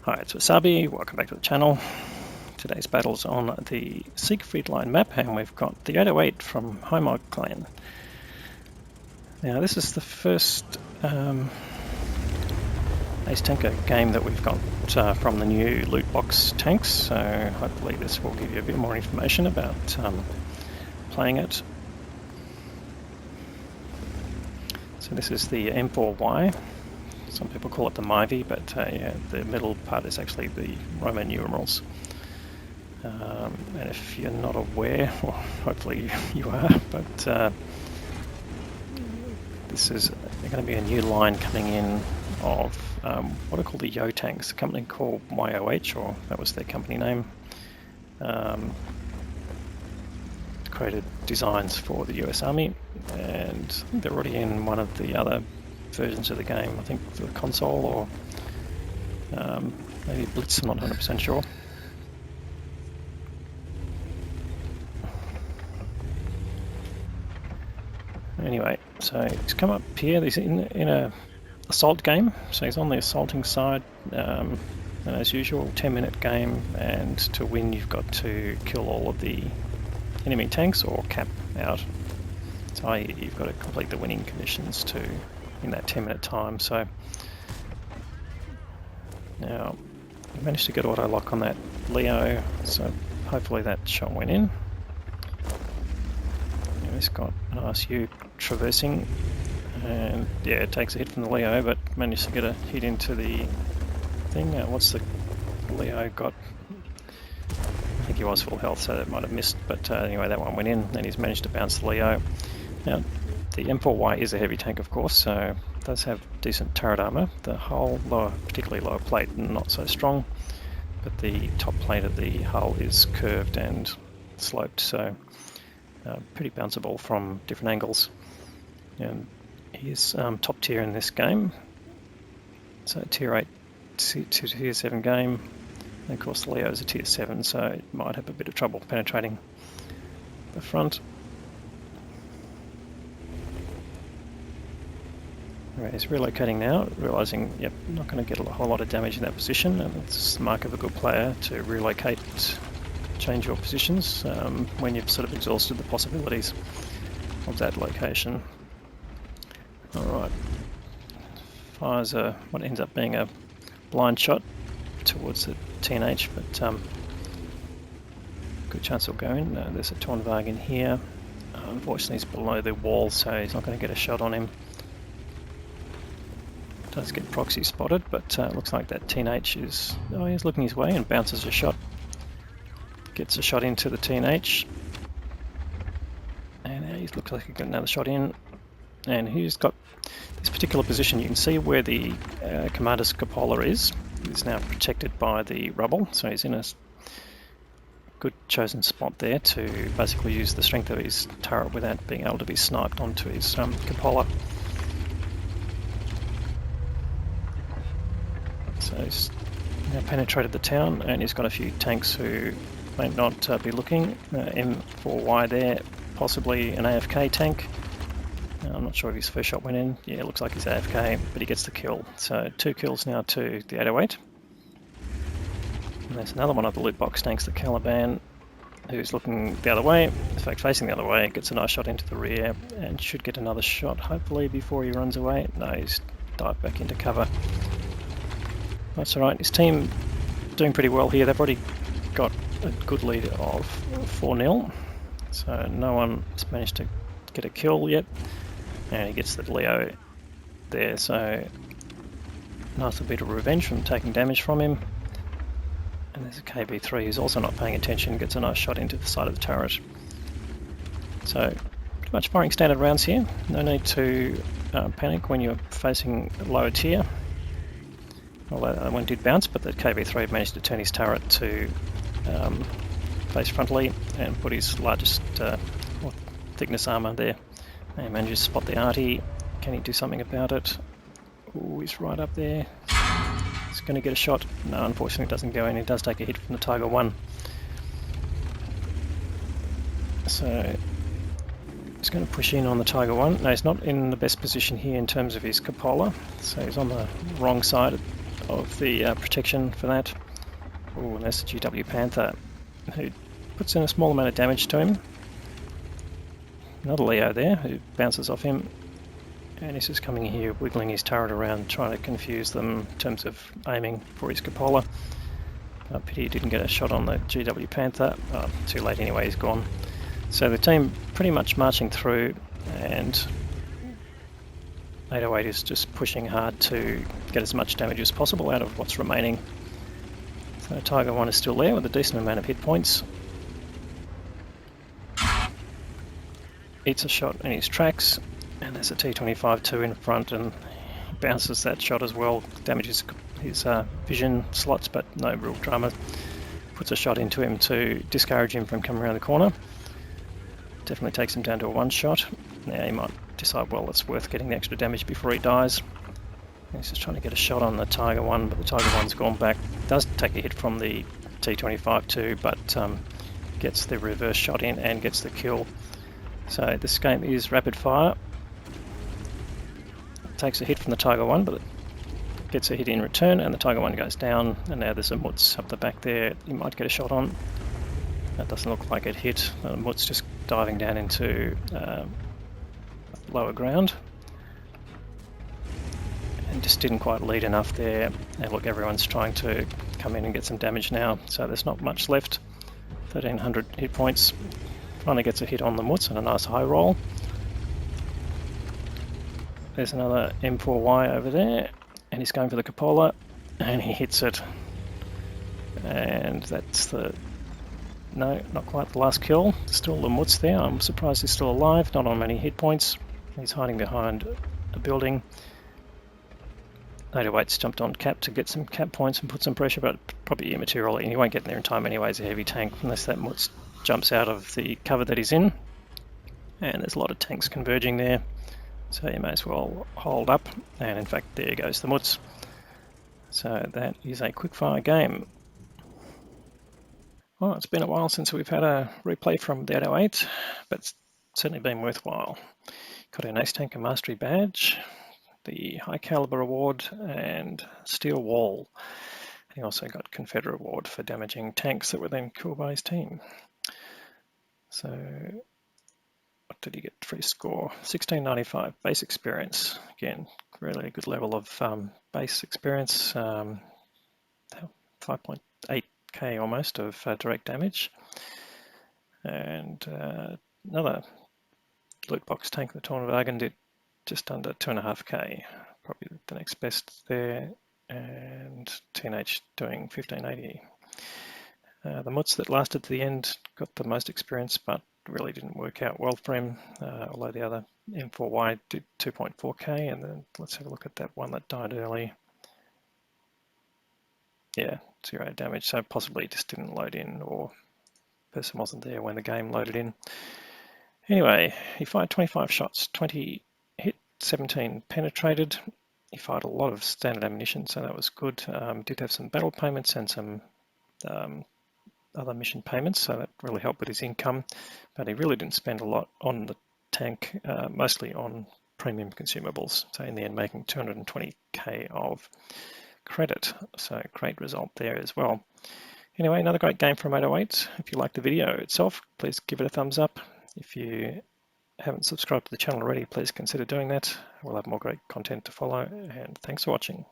Hi, it's Wasabi. Welcome back to the channel. Today's battle's on the Siegfried Line map, and we've got the 808 from Homog clan. Now, this is the first Ace Tanker game that we've got from the new loot box tanks, so hopefully this will give you a bit more information about playing it. So this is the M4Y. Some people call it the Myvi, but yeah, the middle part is actually the Roman numerals. And if you're not aware, well, hopefully you are, but this is going to be a new line coming in of what are called the Yo tanks, a company called YOH, or that was their company name. Created designs for the US Army, and I think they're already in one of the other versions of the game, I think for the console or maybe Blitz, I'm not 100% sure. Anyway, so he's come up here, he's in a assault game, so he's on the assaulting side, and as usual, 10-minute game, and to win you've got to kill all of the enemy tanks or cap out. So you've got to complete the winning conditions in that 10-minute time. So now we managed to get auto lock on that Leo, so hopefully that shot went in. Now he's got an RSU traversing, and yeah, it takes a hit from the Leo, but managed to get a hit into the thing. What's the Leo got? I think he was full health, so that might have missed, but anyway, that one went in, and he's managed to bounce the Leo. Now, the M4Y is a heavy tank, of course, so it does have decent turret armor. The hull, particularly lower plate, not so strong, but the top plate of the hull is curved and sloped, so pretty bounceable from different angles. And he's top tier in this game, so tier 8 to tier 7 game. And of course, the Leo is a tier 7, so it might have a bit of trouble penetrating the front. Anyway, he's relocating now, realising, yep, not going to get a whole lot of damage in that position, and it's the mark of a good player to relocate, change your positions when you've sort of exhausted the possibilities of that location. Alright, fires what ends up being a blind shot towards the TNH, but good chance he'll go in. There's a Tornwagen here. Unfortunately, he's below the wall, so he's not going to get a shot on him. Does get proxy spotted, but looks like that TNH is... oh, he's looking his way and bounces a shot. Gets a shot into the TNH. And he looks like he got another shot in. And he's got this particular position. You can see where the commander's cupola is. He's now protected by the rubble, so he's in a good chosen spot there to basically use the strength of his turret without being able to be sniped onto his cupola. So he's now penetrated the town, and he's got a few tanks who may not be looking. M4Y there, possibly an AFK tank. I'm not sure if his first shot went in. Yeah, it looks like he's AFK, but he gets the kill. So 2 kills now to the 808. And there's another one of the loot box tanks, the Caliban, who's looking the other way. In fact, facing the other way, gets a nice shot into the rear, and should get another shot, hopefully, before he runs away. No, he's dived back into cover. That's alright, his team doing pretty well here. They've already got a good lead of 4-0, so no one's managed to get a kill yet, and he gets the Leo there, so nice little bit of revenge from taking damage from him. And there's a KB3 who's also not paying attention, gets a nice shot into the side of the turret. So pretty much firing standard rounds here, no need to panic when you're facing a lower tier. Although that one did bounce, but the KB3 managed to turn his turret to face frontally and put his largest thickness armour there. And he managed to spot the arty. Can he do something about it? Ooh, he's right up there. He's going to get a shot. No, unfortunately it doesn't go in. He does take a hit from the Tiger 1. So he's going to push in on the Tiger 1. No, he's not in the best position here in terms of his cupola. So he's on the wrong side of the protection for that. Oh, and there's the GW Panther, who puts in a small amount of damage to him. Another Leo there, who bounces off him. And he's just coming here, wiggling his turret around, trying to confuse them in terms of aiming for his cupola. Pity he didn't get a shot on the GW Panther. Too late anyway, he's gone. So the team pretty much marching through, and 808 is just pushing hard to get as much damage as possible out of what's remaining. So Tiger 1 is still there with a decent amount of hit points. Eats a shot in his tracks, and there's a T25-2 in front, and bounces that shot as well. Damages his vision slots, but no real drama. Puts a shot into him to discourage him from coming around the corner. Definitely takes him down to a one shot. Now he might decide, well, it's worth getting the extra damage before he dies. He's just trying to get a shot on the Tiger 1, but the Tiger 1's gone back. Does take a hit from the T25-2, but gets the reverse shot in and gets the kill. So this game is rapid fire. Takes a hit from the Tiger 1, but it gets a hit in return, and the Tiger 1 goes down. And now there's a Mutz up the back there you might get a shot on. That doesn't look like it hit. Mutz just diving down into lower ground. And just didn't quite lead enough there. And look, everyone's trying to come in and get some damage now. So there's not much left. 1300 hit points. Finally gets a hit on the Mutz and a nice high roll. There's another M4Y over there, and he's going for the cupola, and he hits it. And that's the... no, not quite the last kill. Still the Mutz there. I'm surprised he's still alive, not on many hit points. He's hiding behind a building. 808's jumped on Cap to get some Cap points and put some pressure, but probably immaterial, and he won't get there in time anyway. He's a heavy tank, unless that Mutz jumps out of the cover that he's in. And there's a lot of tanks converging there, so you may as well hold up. And in fact, there goes the Mutz. So that is a quickfire game. Well, it's been a while since we've had a replay from the 808, but it's certainly been worthwhile. Got an Ace Tanker Mastery badge, the High Caliber Award, and Steel Wall. He also got Confederate Award for damaging tanks that were then killed by his team. So, what did he get? Free score 1695, base experience. Again, really good level of base experience. 5.8k almost of direct damage. And another loot box tank, the Torn Wagon, did just under 2.5k, probably the next best there. And TNH doing 1580. The Mutz that lasted to the end got the most experience, but really didn't work out well for him, although the other M4Y did 2.4k. And then let's have a look at that one that died early. Yeah, 0 damage, so possibly just didn't load in, or the person wasn't there when the game loaded in. Anyway, he fired 25 shots, 20 hit, 17 penetrated. He fired a lot of standard ammunition, so that was good. Did have some battle payments and some other mission payments, so that really helped with his income. But he really didn't spend a lot on the tank, mostly on premium consumables. So in the end, making 220k of credit. So great result there as well. Anyway, another great game from 808. If you liked the video itself, please give it a thumbs up. If you haven't subscribed to the channel already, please consider doing that. We'll have more great content to follow, and thanks for watching.